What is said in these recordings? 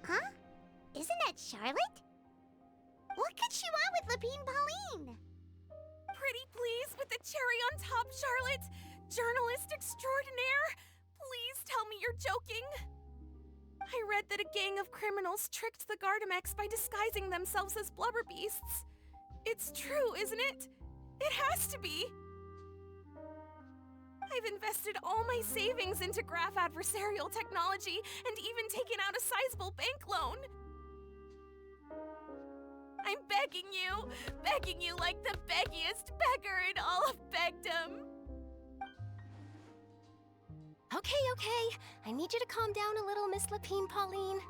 Huh? Isn't that Charlotte? What could she want with Lapine Pauline? Pretty please with the cherry on top, Charlotte! Journalist extraordinaire! Please tell me you're joking! I read that a gang of criminals tricked the Gardamex by disguising themselves as blubber beasts. It's true, isn't it? It has to be! I've invested all my savings into graph adversarial technology and even taken out a sizable bank loan. I'm begging you like the beggiest beggar in all of begdom. Okay. I need you to calm down a little, Miss Lapine Pauline.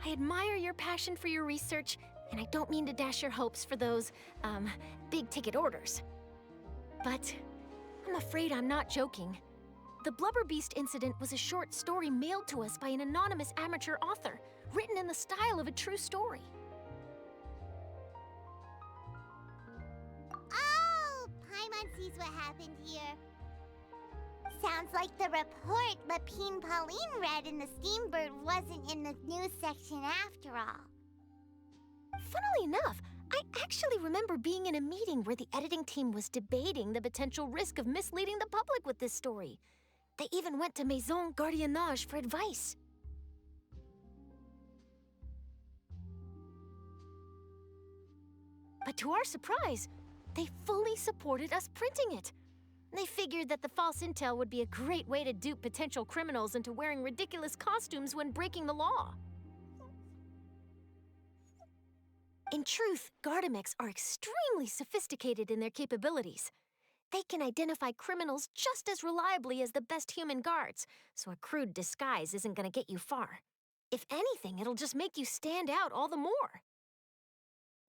I admire your passion for your research, and I don't mean to dash your hopes for those, big-ticket orders. But I'm afraid I'm not joking. The Blubber Beast incident was a short story mailed to us by an anonymous amateur author, written in the style of a true story. Oh, Paimon sees what happened here. Sounds like the report Lapine Pauline read in the Steambird wasn't in the news section after all. Funnily enough, I actually remember being in a meeting where the editing team was debating the potential risk of misleading the public with this story. They even went to Maison Gardiennage for advice. But to our surprise, they fully supported us printing it. They figured that the false intel would be a great way to dupe potential criminals into wearing ridiculous costumes when breaking the law. In truth, Gardamex are extremely sophisticated in their capabilities. They can identify criminals just as reliably as the best human guards, so a crude disguise isn't going to get you far. If anything, it'll just make you stand out all the more.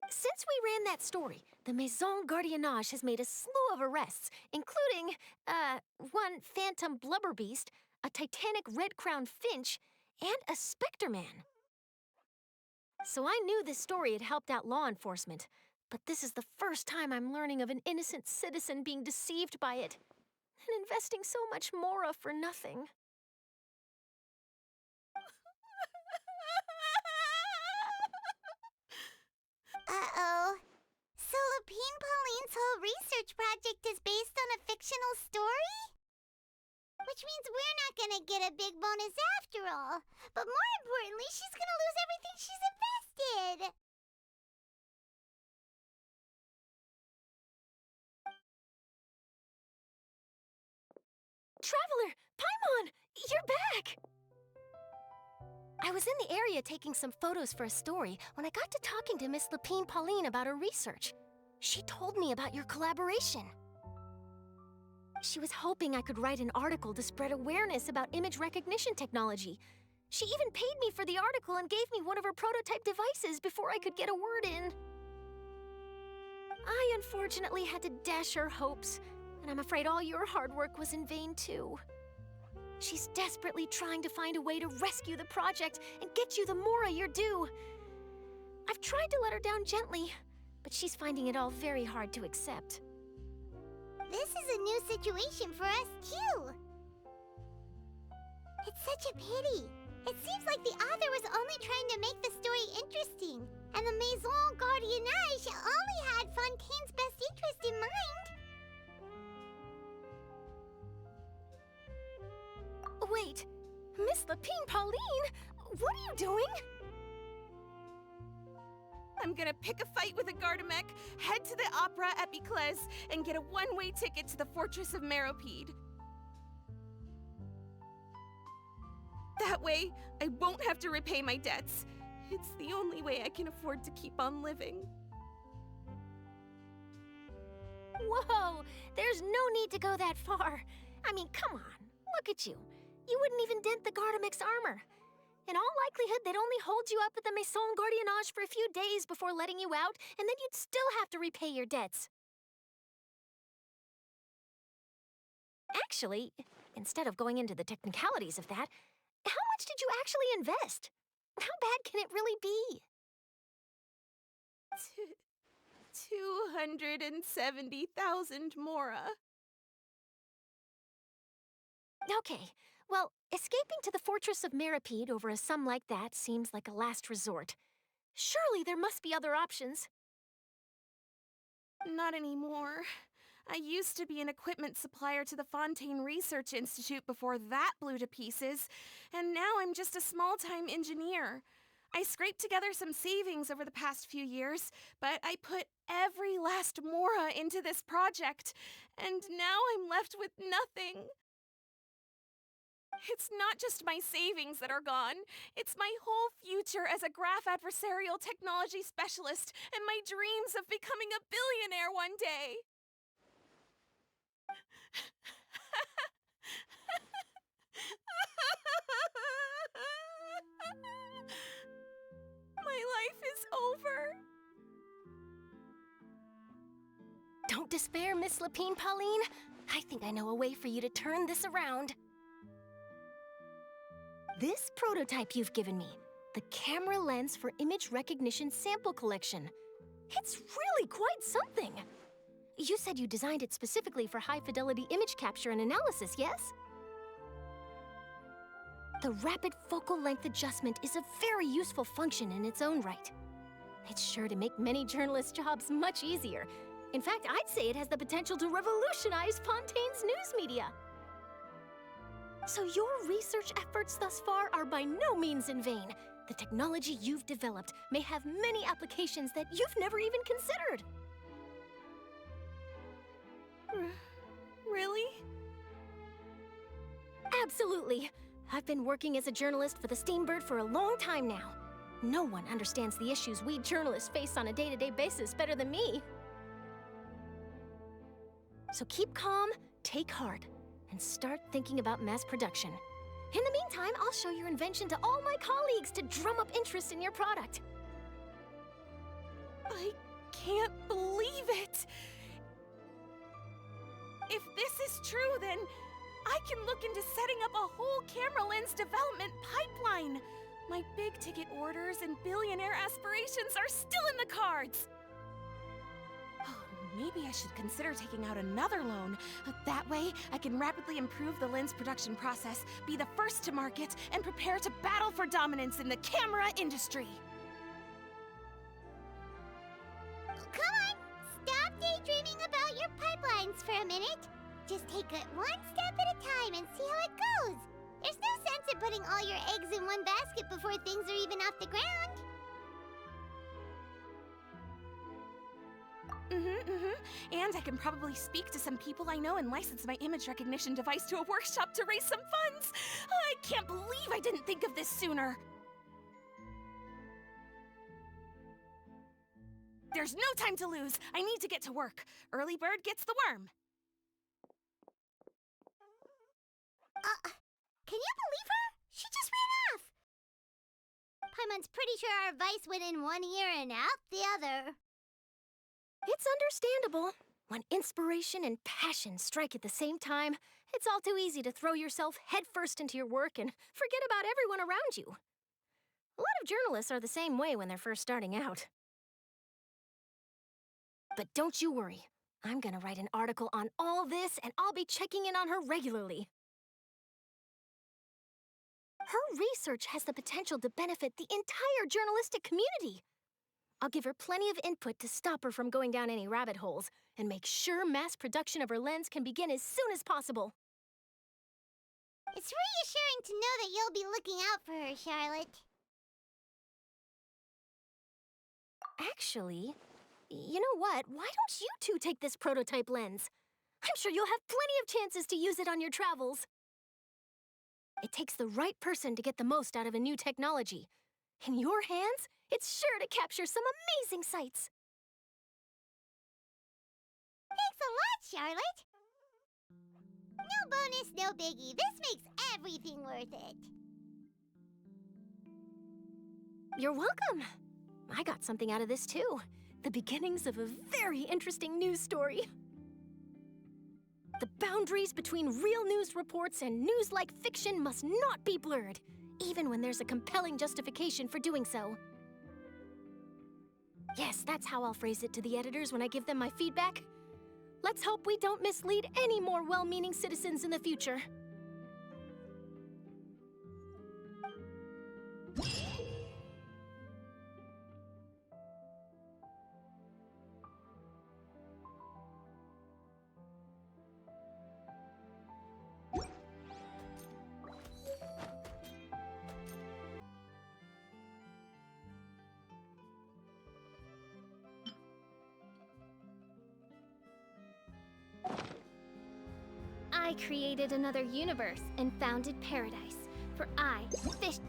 Since we ran that story, the Maison Gardiennage has made a slew of arrests, including, one phantom blubber beast, a titanic red-crowned finch, and a specter man. So I knew this story had helped out law enforcement, but this is the first time I'm learning of an innocent citizen being deceived by it, and investing so much mora for nothing. Uh-oh. So Lapine Pauline's whole research project is based on a fictional story? Which means we're not gonna get a big bonus after all. But more importantly, she's gonna lose everything she's invested. Traveler! Paimon! You're back! I was in the area taking some photos for a story when I got to talking to Miss Lapine Pauline about her research. She told me about your collaboration. She was hoping I could write an article to spread awareness about image recognition technology. She even paid me for the article and gave me one of her prototype devices before I could get a word in. I unfortunately had to dash her hopes, and I'm afraid all your hard work was in vain too. She's desperately trying to find a way to rescue the project and get you the mora you're due. I've tried to let her down gently, but she's finding it all very hard to accept. This is a new situation for us, too. It's such a pity. It seems like the author was only trying to make the story interesting, and the Maison Gardiennage only had Fontaine's best interest in mind. Wait, Miss Lapine Pauline, what are you doing? I'm gonna pick a fight with a Gardamek, head to the opera at Biclez, and get a one-way ticket to the Fortress of Meropide. That way, I won't have to repay my debts. It's the only way I can afford to keep on living. Whoa! There's no need to go that far. I mean, come on. Look at you. You wouldn't even dent the Gardamek's armor. In all likelihood, they'd only hold you up at the Maison Gardiennage for a few days before letting you out, and then you'd still have to repay your debts. Actually, instead of going into the technicalities of that, how much did you actually invest? How bad can it really be? 270,000 mora. Okay, well, escaping to the Fortress of Meropide over a sum like that seems like a last resort. Surely there must be other options. Not anymore. I used to be an equipment supplier to the Fontaine Research Institute before that blew to pieces, and now I'm just a small-time engineer. I scraped together some savings over the past few years, but I put every last mora into this project, and now I'm left with nothing. It's not just my savings that are gone. It's my whole future as a graph adversarial technology specialist and my dreams of becoming a billionaire one day. My life is over. Don't despair, Miss Lapine Pauline. I think I know a way for you to turn this around. This prototype you've given me, the camera lens for image recognition sample collection. It's really quite something. You said you designed it specifically for high-fidelity image capture and analysis, yes? The rapid focal length adjustment is a very useful function in its own right. It's sure to make many journalists' jobs much easier. In fact, I'd say it has the potential to revolutionize Fontaine's news media. So your research efforts thus far are by no means in vain. The technology you've developed may have many applications that you've never even considered. Really? Absolutely. I've been working as a journalist for the Steambird for a long time now. No one understands the issues we journalists face on a day-to-day basis better than me. So keep calm, take heart, and start thinking about mass production. In the meantime, I'll show your invention to all my colleagues to drum up interest in your product. I can't believe it! If this is true, then I can look into setting up a whole camera lens development pipeline. My big-ticket orders and billionaire aspirations are still in the cards. Oh, maybe I should consider taking out another loan. That way, I can rapidly improve the lens production process, be the first to market, and prepare to battle for dominance in the camera industry. Come on, stop daydreaming about your pipelines for a minute. Just take it one step at a time and see how it goes. There's no sense in putting all your eggs in one basket before things are even off the ground. And I can probably speak to some people I know and license my image recognition device to a workshop to raise some funds. I can't believe I didn't think of this sooner. There's no time to lose. I need to get to work. Early bird gets the worm. Can you believe her? She just ran off. Paimon's pretty sure our advice went in one ear and out the other. It's understandable. When inspiration and passion strike at the same time, it's all too easy to throw yourself headfirst into your work and forget about everyone around you. A lot of journalists are the same way when they're first starting out. But don't you worry. I'm gonna write an article on all this, and I'll be checking in on her regularly. Her research has the potential to benefit the entire journalistic community. I'll give her plenty of input to stop her from going down any rabbit holes and make sure mass production of her lens can begin as soon as possible. It's reassuring to know that you'll be looking out for her, Charlotte. Actually, you know what? Why don't you two take this prototype lens? I'm sure you'll have plenty of chances to use it on your travels. It takes the right person to get the most out of a new technology. In your hands, it's sure to capture some amazing sights. Thanks a lot, Charlotte. No bonus, no biggie. This makes everything worth it. You're welcome. I got something out of this too. The beginnings of a very interesting news story. The boundaries between real news reports and news-like fiction must not be blurred, even when there's a compelling justification for doing so. Yes, that's how I'll phrase it to the editors when I give them my feedback. Let's hope we don't mislead any more well-meaning citizens in the future. I created another universe and founded paradise, for I, fish...